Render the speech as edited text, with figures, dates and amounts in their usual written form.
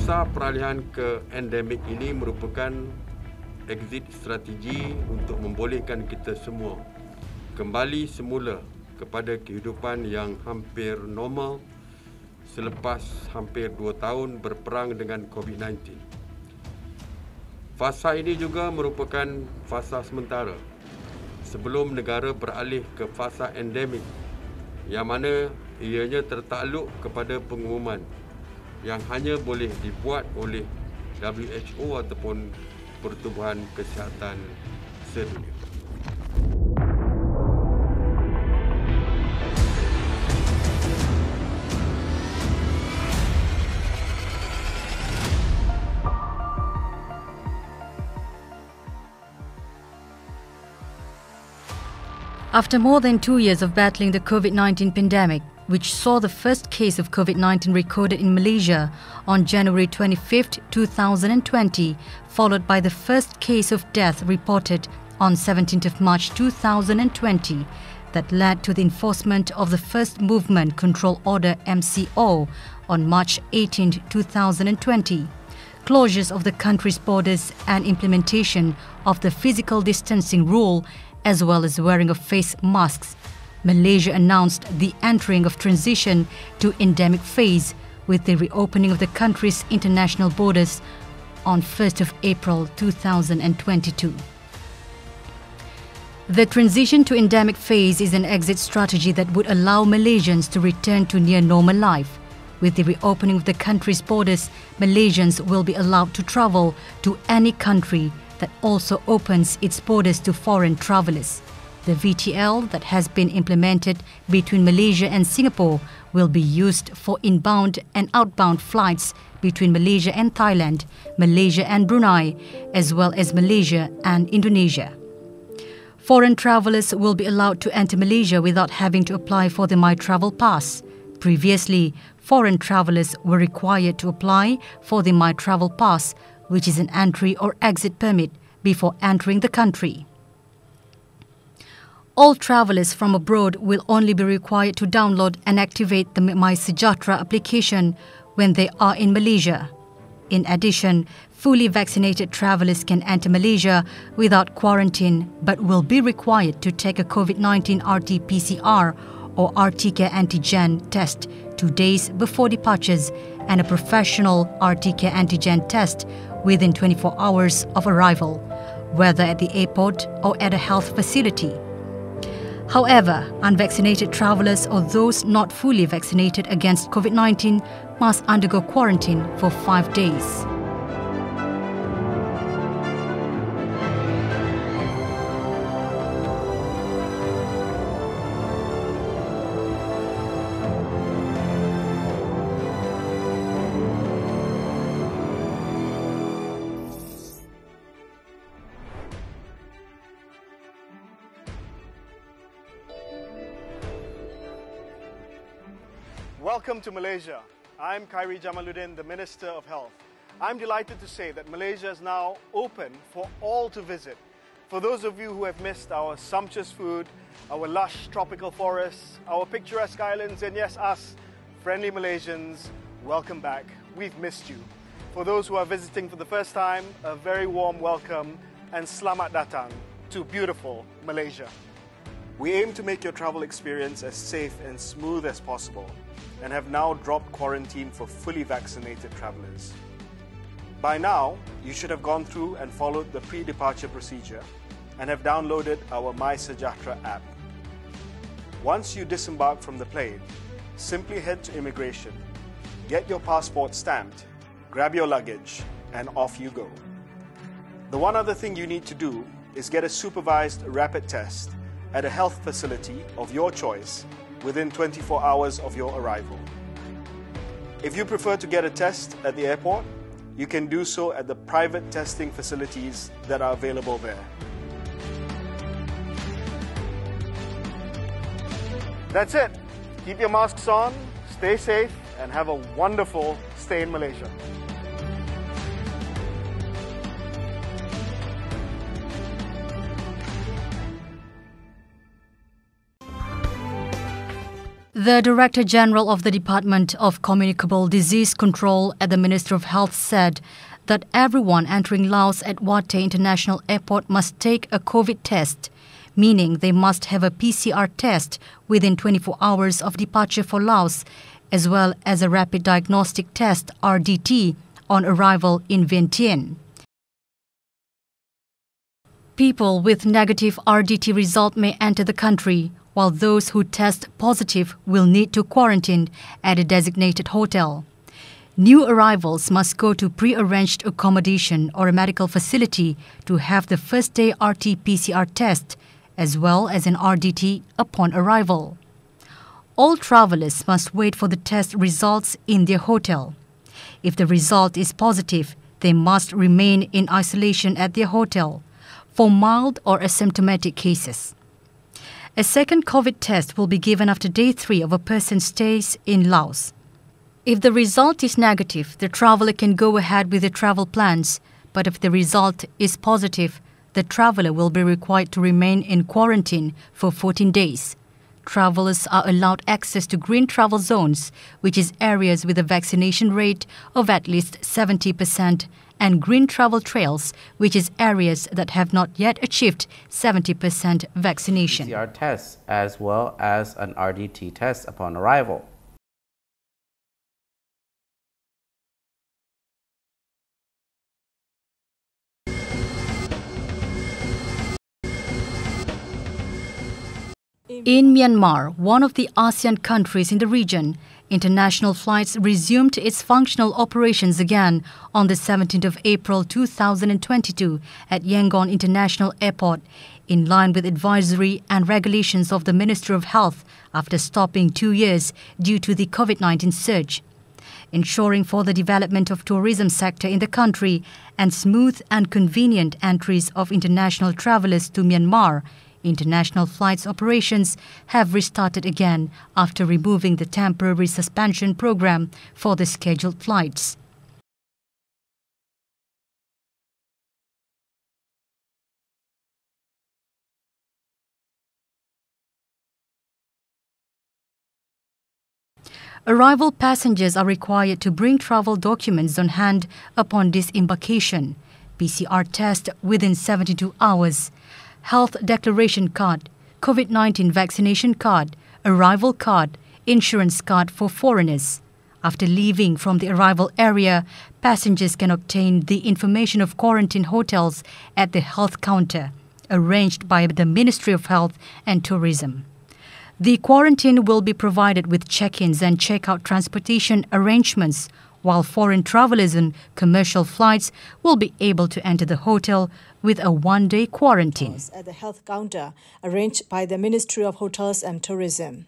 Fasa peralihan ke endemik ini merupakan exit strategi untuk membolehkan kita semua kembali semula kepada kehidupan yang hampir normal selepas hampir 2 tahun berperang dengan COVID-19. Fasa ini juga merupakan fasa sementara sebelum negara beralih ke fasa endemik yang mana ianya tertakluk kepada pengumuman yang hanya boleh dibuat oleh WHO ataupun Pertubuhan Kesihatan Sedunia. After more than 2 years of battling the COVID-19 pandemic, which saw the first case of COVID-19 recorded in Malaysia on January 25, 2020, followed by the first case of death reported on 17th of March 2020, that led to the enforcement of the First Movement Control Order MCO on March 18, 2020. Closures of the country's borders and implementation of the physical distancing rule, as well as wearing of face masks, Malaysia announced the entering of transition to endemic phase with the reopening of the country's international borders on 1st of April 2022. The transition to endemic phase is an exit strategy that would allow Malaysians to return to near normal life. With the reopening of the country's borders, Malaysians will be allowed to travel to any country that also opens its borders to foreign travellers. The VTL that has been implemented between Malaysia and Singapore will be used for inbound and outbound flights between Malaysia and Thailand, Malaysia and Brunei, as well as Malaysia and Indonesia. Foreign travellers will be allowed to enter Malaysia without having to apply for the My Travel Pass. Previously, foreign travellers were required to apply for the My Travel Pass, which is an entry or exit permit, before entering the country. All travellers from abroad will only be required to download and activate the My Sejahtera application when they are in Malaysia. In addition, fully vaccinated travellers can enter Malaysia without quarantine but will be required to take a COVID-19 RT-PCR or RT-Care antigen test 2 days before departures and a professional RT-Care antigen test within 24 hours of arrival, whether at the airport or at a health facility. However, unvaccinated travellers or those not fully vaccinated against COVID-19 must undergo quarantine for 5 days. Welcome to Malaysia. I'm Khairi Jamaluddin, the Minister of Health. I'm delighted to say that Malaysia is now open for all to visit. For those of you who have missed our sumptuous food, our lush tropical forests, our picturesque islands, and yes, us, friendly Malaysians, welcome back. We've missed you. For those who are visiting for the first time, a very warm welcome and selamat datang to beautiful Malaysia. We aim to make your travel experience as safe and smooth as possible, and have now dropped quarantine for fully vaccinated travellers. By now, you should have gone through and followed the pre-departure procedure and have downloaded our My Sejahtera app. Once you disembark from the plane, simply head to immigration, get your passport stamped, grab your luggage, and off you go. The one other thing you need to do is get a supervised rapid test at a health facility of your choice within 24 hours of your arrival. If you prefer to get a test at the airport, you can do so at the private testing facilities that are available there. That's it. Keep your masks on, stay safe, and have a wonderful stay in Malaysia. The Director General of the Department of Communicable Disease Control at the Ministry of Health said that everyone entering Laos at Wat International Airport must take a COVID test, meaning they must have a PCR test within 24 hours of departure for Laos, as well as a rapid diagnostic test RDT on arrival in Vientiane. People with negative RDT result may enter the country, while those who test positive will need to quarantine at a designated hotel. New arrivals must go to pre-arranged accommodation or a medical facility to have the first-day RT-PCR test, as well as an RDT upon arrival. All travellers must wait for the test results in their hotel. If the result is positive, they must remain in isolation at their hotel for mild or asymptomatic cases. A second COVID test will be given after day 3 of a person's stays in Laos. If the result is negative, the traveller can go ahead with their travel plans, but if the result is positive, the traveller will be required to remain in quarantine for 14 days. Travellers are allowed access to green travel zones, which is areas with a vaccination rate of at least 70%, and green travel trails, which is areas that have not yet achieved 70% vaccination. PCR tests as well as an RDT test upon arrival. In Myanmar, one of the ASEAN countries in the region, international flights resumed its functional operations again on the 17th of April 2022 at Yangon International Airport, in line with advisory and regulations of the Ministry of Health after stopping 2 years due to the COVID-19 surge. Ensuring for the development of tourism sector in the country and smooth and convenient entries of international travellers to Myanmar, international flights operations have restarted again after removing the temporary suspension program for the scheduled flights. Arrival passengers are required to bring travel documents on hand upon disembarkation, PCR test within 72 hours, health declaration card, COVID-19 vaccination card, arrival card, insurance card for foreigners. After leaving from the arrival area, passengers can obtain the information of quarantine hotels at the health counter, arranged by the Ministry of Health and Tourism. The quarantine will be provided with check-ins and check-out transportation arrangements, while foreign travellers on commercial flights will be able to enter the hotel with a one-day quarantine. At the health counter arranged by the Ministry of Hotels and Tourism.